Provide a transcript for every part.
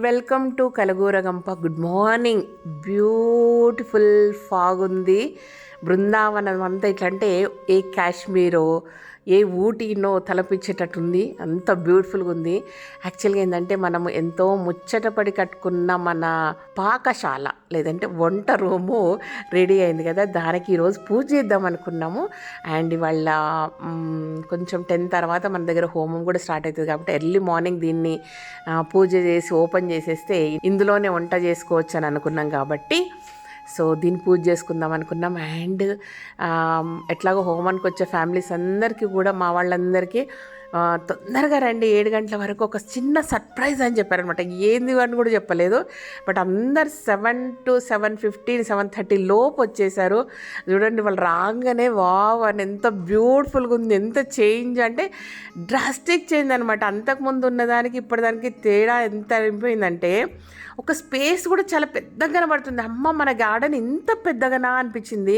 Welcome to Kalagooragampa. Good morning. Beautiful fog ఉంది. బృందావనం అంతా ఇట్లా అంటే ఏ కాశ్మీరో ఏ ఊటీనో తలపించేటట్టుంది. అంత బ్యూటిఫుల్గా ఉంది. యాక్చువల్గా ఏంటంటే మనము ఎంతో ముచ్చటపడి కట్టుకున్న మన పాకశాల లేదంటే వంట రూము రెడీ అయింది కదా, దానికి ఈరోజు పూజ చేద్దాం అనుకున్నాము. అండ్ ఇవాళ కొంచెం 10 తర్వాత మన దగ్గర హోమం కూడా స్టార్ట్ అవుతుంది కాబట్టి ఎర్లీ మార్నింగ్ దీన్ని పూజ చేసి ఓపెన్ చేసేస్తే ఇందులోనే వంట చేసుకోవచ్చు అని అనుకున్నాం కాబట్టి సో దీన్ని పూజ చేసుకుందాం అనుకున్నాం. అండ్ ఎట్లాగో హోమానికి వచ్చే ఫ్యామిలీస్ అందరికీ కూడా మా వాళ్ళందరికీ తొందరగా రండి 7 గంటల వరకు ఒక చిన్న సర్ప్రైజ్ అని చెప్పారనమాట. ఏంది అని కూడా చెప్పలేదు, బట్ అందరు 7 to 7:15 7:30 లోపు వచ్చేసారు. చూడండి, వాళ్ళు రాగానే వావ్ అని ఎంత బ్యూటిఫుల్గా ఉంది. ఎంత చేంజ్ అంటే డ్రాస్టిక్ చేంజ్ అనమాట. అంతకుముందు ఉన్నదానికి ఇప్పటిదానికి తేడా ఎంత అయిపోయిందంటే ఒక స్పేస్ కూడా చాలా పెద్దగా కనబడుతుంది. అమ్మ, మన గార్డెన్ ఇంత పెద్దగానా అనిపించింది.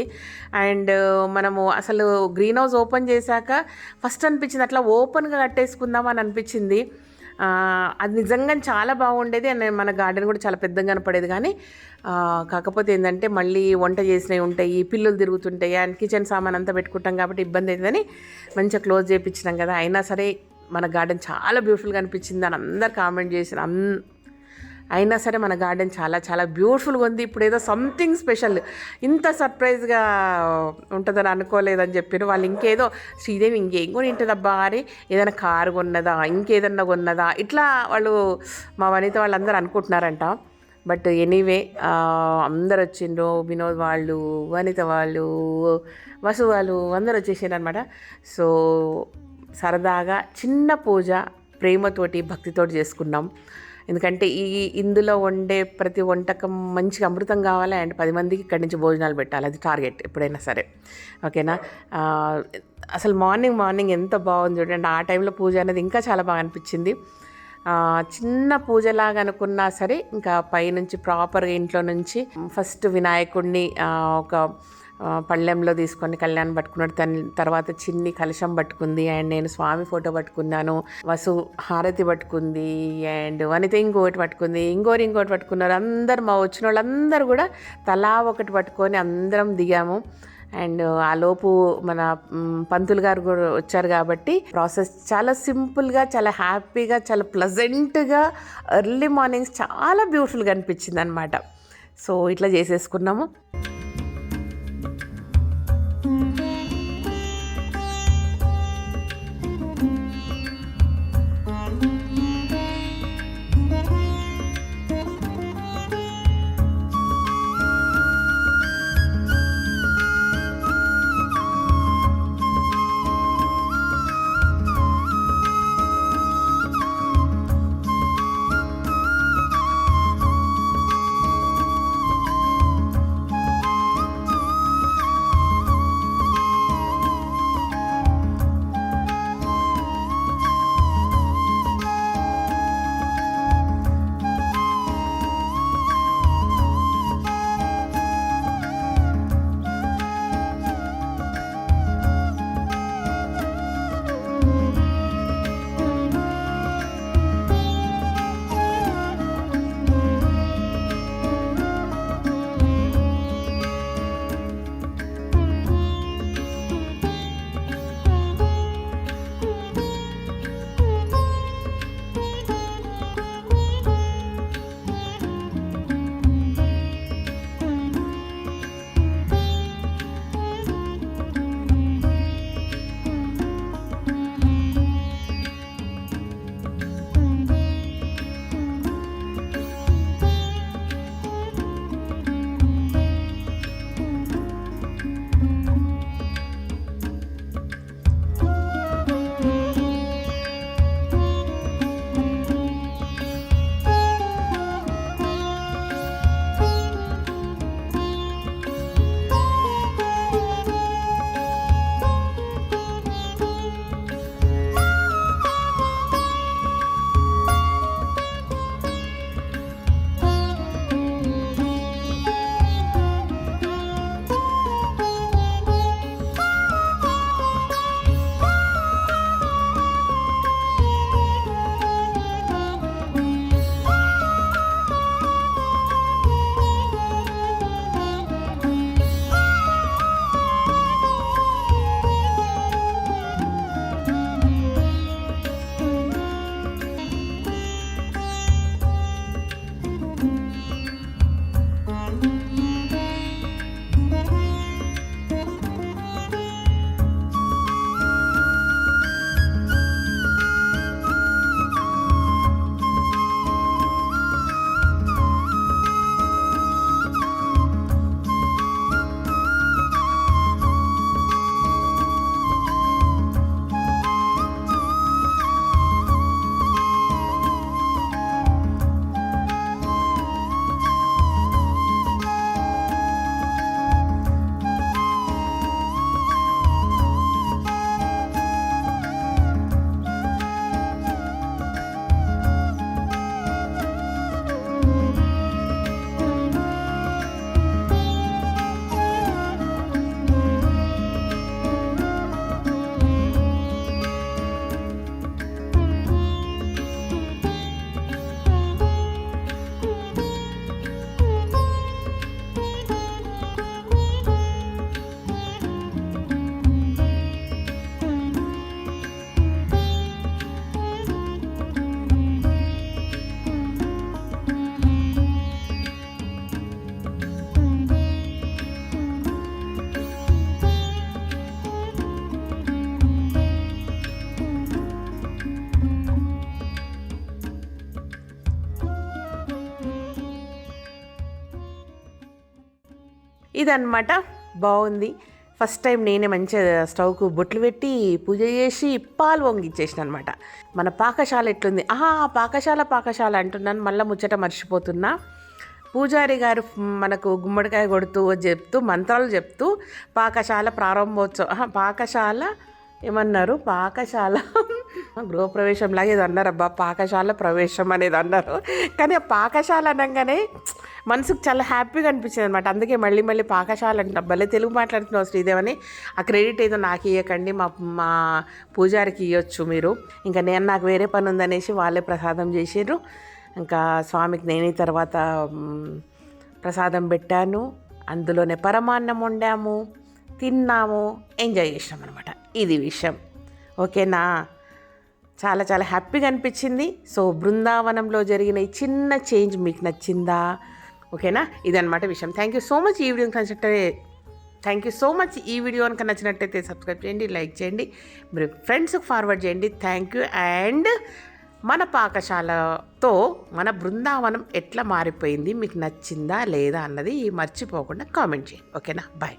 అండ్ మనము అసలు గ్రీన్ హౌస్ ఓపెన్ చేశాక ఫస్ట్ అనిపించింది అట్లా ఓపెన్గా కట్టేసుకుందాం అని అనిపించింది. అది నిజంగా చాలా బాగుండేది. అండ్ మన గార్డెన్ కూడా చాలా పెద్దగా కనపడేది. కానీ కాకపోతే ఏంటంటే మళ్ళీ వంట చేసినవి ఉంటాయి, పిల్లులు తిరుగుతుంటాయి, అండ్ కిచెన్ సామాన్ అంతా పెట్టుకుంటాం కాబట్టి ఇబ్బంది అవుతుందని మంచిగా క్లోజ్ చేయించినాం కదా. అయినా సరే మన గార్డెన్ చాలా బ్యూటిఫుల్గా అనిపించింది అని అందరు కామెంట్ చేసిన. అయినా సరే మన గార్డెన్ చాలా చాలా బ్యూటిఫుల్గా ఉంది. ఇప్పుడు ఏదో సంథింగ్ స్పెషల్, ఇంత సర్ప్రైజ్గా ఉంటుందని అనుకోలేదని చెప్పారు వాళ్ళు. ఇంకేదో శ్రీదేవి ఇంకేం కొని ఉంటుందబ్బా అని, ఏదైనా కారు కొన్నదా, ఇంకేదన్నా కొన్నదా, ఇట్లా వాళ్ళు మా వనిత వాళ్ళందరూ అనుకుంటున్నారంట. బట్ ఎనీవే అందరు వచ్చిండ్రు. వినోద్ వాళ్ళు, వనిత వాళ్ళు, వసు వాళ్ళు అందరు వచ్చేసారు అనమాట. సో సరదాగా చిన్న పూజ ప్రేమతోటి భక్తితోటి చేసుకున్నాం. ఎందుకంటే ఇందులో వండే ప్రతి వంటకం మంచిగా అమృతం కావాలి. అండ్ 10 మందికి ఇక్కడి నుంచి భోజనాలు పెట్టాలి, అది టార్గెట్ ఎప్పుడైనా సరే. ఓకేనా? అసలు మార్నింగ్ ఎంత బాగుంది చూడండి. ఆ టైంలో పూజ అనేది ఇంకా చాలా బాగా అనిపించింది. చిన్న పూజలాగా అనుకున్నా సరే ఇంకా పైనుంచి ప్రాపర్గా ఇంట్లో నుంచి ఫస్ట్ వినాయకుడిని ఒక పళ్ళెంలో తీసుకొని కళ్యాణం పట్టుకున్నాడు. తర్వాత చిన్ని కలశం పట్టుకుంది. అండ్ నేను స్వామి ఫోటో పట్టుకున్నాను. వసు హారతి పట్టుకుంది. అండ్ వనిత ఇంకోటి పట్టుకుంది. ఇంకోటి పట్టుకున్నారు. అందరు మా వచ్చిన వాళ్ళందరూ కూడా తలా ఒకటి పట్టుకొని అందరం దిగాము. అండ్ ఆ లోపు మన పంతులు గారు కూడా వచ్చారు కాబట్టి ప్రాసెస్ చాలా సింపుల్గా, చాలా హ్యాపీగా, చాలా ప్లజెంట్గా ఎర్లీ మార్నింగ్స్ చాలా బ్యూటిఫుల్గా అనిపించింది అనమాట. సో ఇట్లా చేసేసుకున్నాము. ఇదన్నమాట. బాగుంది. ఫస్ట్ టైం నేనే మంచిగా స్టవ్కు బొట్లు పెట్టి పూజ చేసి పాలు పొంగిచ్చేసిన అనమాట. మన పాకశాల ఎట్లుంది, పాకశాల అంటున్నాను, మళ్ళీ ముచ్చట మర్చిపోతున్నా. పూజారి గారు మనకు గుమ్మడికాయ కొడుతూ చెప్తూ మంత్రాలు చెప్తూ పాకశాల ప్రారంభోత్సవం, పాకశాల ఏమన్నారు, పాకశాల గృహప్రవేశం లాగా ఏదో అన్నారు అబ్బా, పాకశాల ప్రవేశం అనేది అన్నారు. కానీ ఆ పాకశాల అనగానే మనసుకు చాలా హ్యాపీగా అనిపించింది అనమాట. అందుకే మళ్ళీ పాకశాల అంట. భలే తెలుగు మాట్లాడుతున్నావు శ్రీదేవని. ఆ క్రెడిట్ ఏదో నాకు ఇవ్వకండి, మా పూజారికి ఇవ్వచ్చు మీరు. ఇంకా నాకు వేరే పని ఉందనేసి వాళ్ళే ప్రసాదం చేసారు. ఇంకా స్వామికి నేనే తర్వాత ప్రసాదం పెట్టాను. అందులోనే పరమాన్నం వండాము, తిన్నాము, ఎంజాయ్ చేసినాం అనమాట. ఇది విషయం. ఓకేనా? చాలా చాలా హ్యాపీగా అనిపించింది. సో బృందావనంలో జరిగిన ఈ చిన్న చేంజ్ మీకు నచ్చిందా? ఓకేనా? ఇదన్నమాట విషయం. Thank you so much. ఈ వీడియో కనుక నచ్చినట్టయితే సబ్స్క్రైబ్ చేయండి, లైక్ చేయండి, మీరు ఫ్రెండ్స్కి ఫార్వర్డ్ చేయండి. Thank you. అండ్ మన పాకశాలతో మన బృందావనం ఎట్లా మారిపోయింది, మీకు నచ్చిందా లేదా అన్నది మర్చిపోకుండా కామెంట్ చేయండి. ఓకేనా? బాయ్.